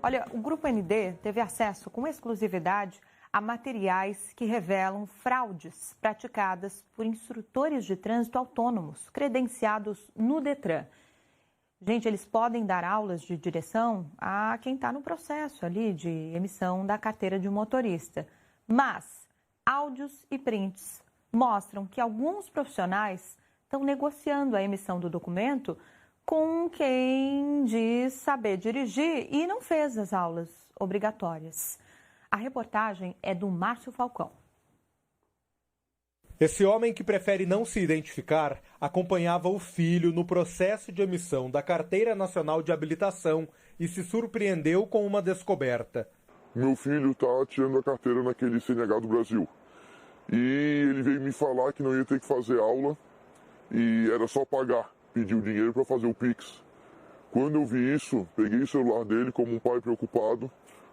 Olha, o Grupo ND teve acesso com exclusividade a materiais que revelam fraudes praticadas por instrutores de trânsito autônomos credenciados no Detran. Gente, eles podem dar aulas de direção a quem está no processo ali de emissão da carteira de motorista. Mas áudios e prints mostram que alguns profissionais estão negociando a emissão do documento com quem diz saber dirigir e não fez as aulas obrigatórias. A reportagem é do Márcio Falcão. Esse homem, que prefere não se identificar, acompanhava o filho no processo de emissão da Carteira Nacional de Habilitação e se surpreendeu com uma descoberta. Meu filho está tirando a carteira naquele CNH do Brasil. E ele veio me falar que não ia ter que fazer aula e era só pagar. Pediu dinheiro para fazer o Pix. Quando eu vi isso, peguei o celular dele como um pai preocupado,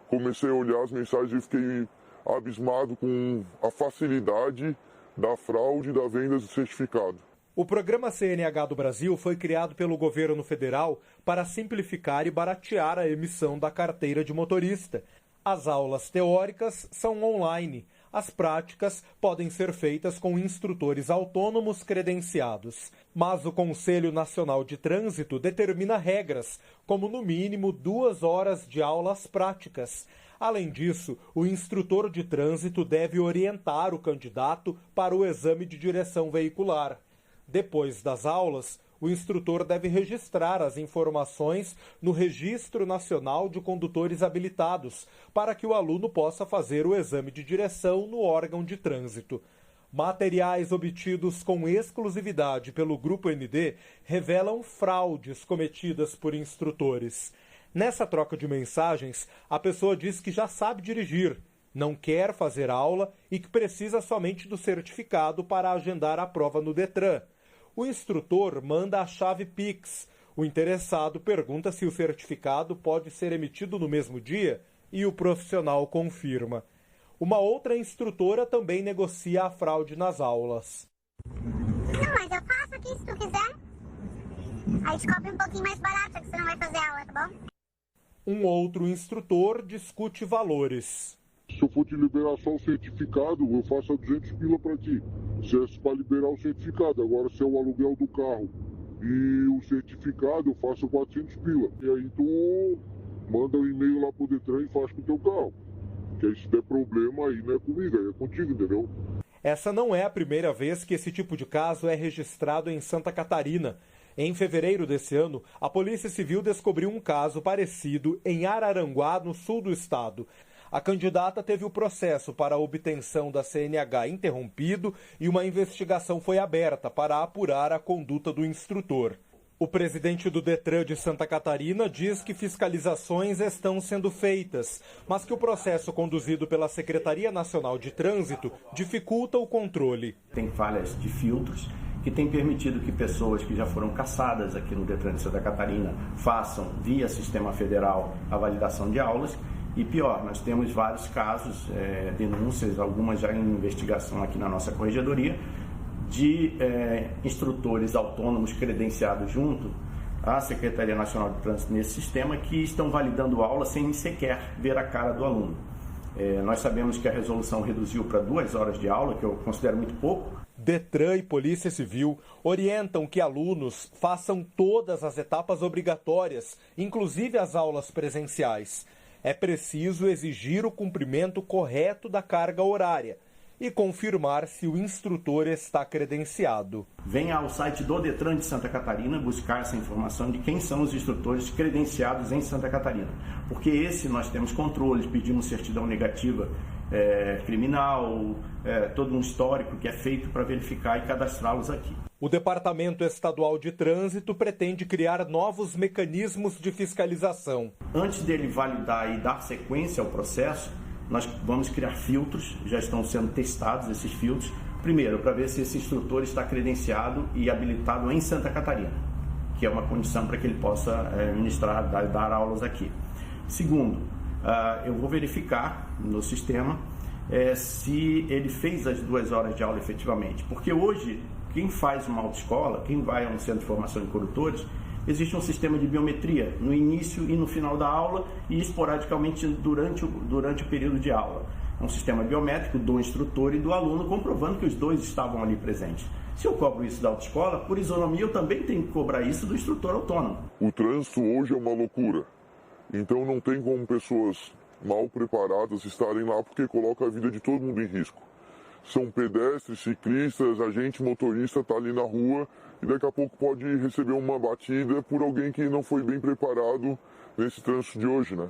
comecei a olhar as mensagens e fiquei abismado com a facilidade da fraude da venda do certificado. O programa CNH do Brasil foi criado pelo governo federal para simplificar e baratear a emissão da carteira de motorista. As aulas teóricas são online. As práticas podem ser feitas com instrutores autônomos credenciados. Mas o Conselho Nacional de Trânsito determina regras, como no mínimo 2 horas de aulas práticas. Além disso, o instrutor de trânsito deve orientar o candidato para o exame de direção veicular. Depois das aulas, o instrutor deve registrar as informações no Registro Nacional de Condutores Habilitados, para que o aluno possa fazer o exame de direção no órgão de trânsito. Materiais obtidos com exclusividade pelo Grupo ND revelam fraudes cometidas por instrutores. Nessa troca de mensagens, a pessoa diz que já sabe dirigir, não quer fazer aula e que precisa somente do certificado para agendar a prova no Detran. O instrutor manda a chave Pix. O interessado pergunta se o certificado pode ser emitido no mesmo dia e o profissional confirma. Uma outra instrutora também negocia a fraude nas aulas. Não, mas eu faço aqui se tu quiser. Aí te cobra um pouquinho mais barato, que você não vai fazer aula, tá bom? Um outro instrutor discute valores. Se eu for te liberar só o certificado, eu faço a 200 pila para ti. Se é para liberar o certificado, agora se é o aluguel do carro e o certificado, eu faço 400 pila. E aí tu manda um e-mail lá pro Detran e faz com o teu carro. Que aí se der problema, aí não é comigo, aí é contigo, entendeu? Essa não é a primeira vez que esse tipo de caso é registrado em Santa Catarina. Em fevereiro desse ano, a Polícia Civil descobriu um caso parecido em Araranguá, no sul do estado. A candidata teve o processo para a obtenção da CNH interrompido e uma investigação foi aberta para apurar a conduta do instrutor. O presidente do Detran de Santa Catarina diz que fiscalizações estão sendo feitas, mas que o processo conduzido pela Secretaria Nacional de Trânsito dificulta o controle. Tem falhas de filtros que têm permitido que pessoas que já foram caçadas aqui no Detran de Santa Catarina façam, via sistema federal, a validação de aulas. E pior, nós temos vários casos, denúncias, algumas já em investigação aqui na nossa corregedoria, de instrutores autônomos credenciados junto à Secretaria Nacional de Trânsito nesse sistema que estão validando aula sem sequer ver a cara do aluno. Nós sabemos que a resolução reduziu para 2 horas de aula, que eu considero muito pouco. Detran e Polícia Civil orientam que alunos façam todas as etapas obrigatórias, inclusive as aulas presenciais. É preciso exigir o cumprimento correto da carga horária e confirmar se o instrutor está credenciado. Venha ao site do Detran de Santa Catarina buscar essa informação de quem são os instrutores credenciados em Santa Catarina. Porque nós temos controles, pedimos certidão negativa criminal, todo um histórico que é feito para verificar e cadastrá-los aqui. O Departamento Estadual de Trânsito pretende criar novos mecanismos de fiscalização. Antes dele validar e dar sequência ao processo, nós vamos criar filtros, já estão sendo testados esses filtros. Primeiro, para ver se esse instrutor está credenciado e habilitado em Santa Catarina, que é uma condição para que ele possa ministrar, dar aulas aqui. Segundo, eu vou verificar no sistema se ele fez as 2 horas de aula efetivamente, porque hoje quem faz uma autoescola, quem vai a um centro de formação de condutores, existe um sistema de biometria no início e no final da aula e esporadicamente durante o período de aula. É um sistema biométrico do instrutor e do aluno, comprovando que os dois estavam ali presentes. Se eu cobro isso da autoescola, por isonomia eu também tenho que cobrar isso do instrutor autônomo. O trânsito hoje é uma loucura, então não tem como pessoas mal preparadas estarem lá porque coloca a vida de todo mundo em risco. São pedestres, ciclistas, a gente motorista está ali na rua e daqui a pouco pode receber uma batida por alguém que não foi bem preparado nesse trânsito de hoje, né?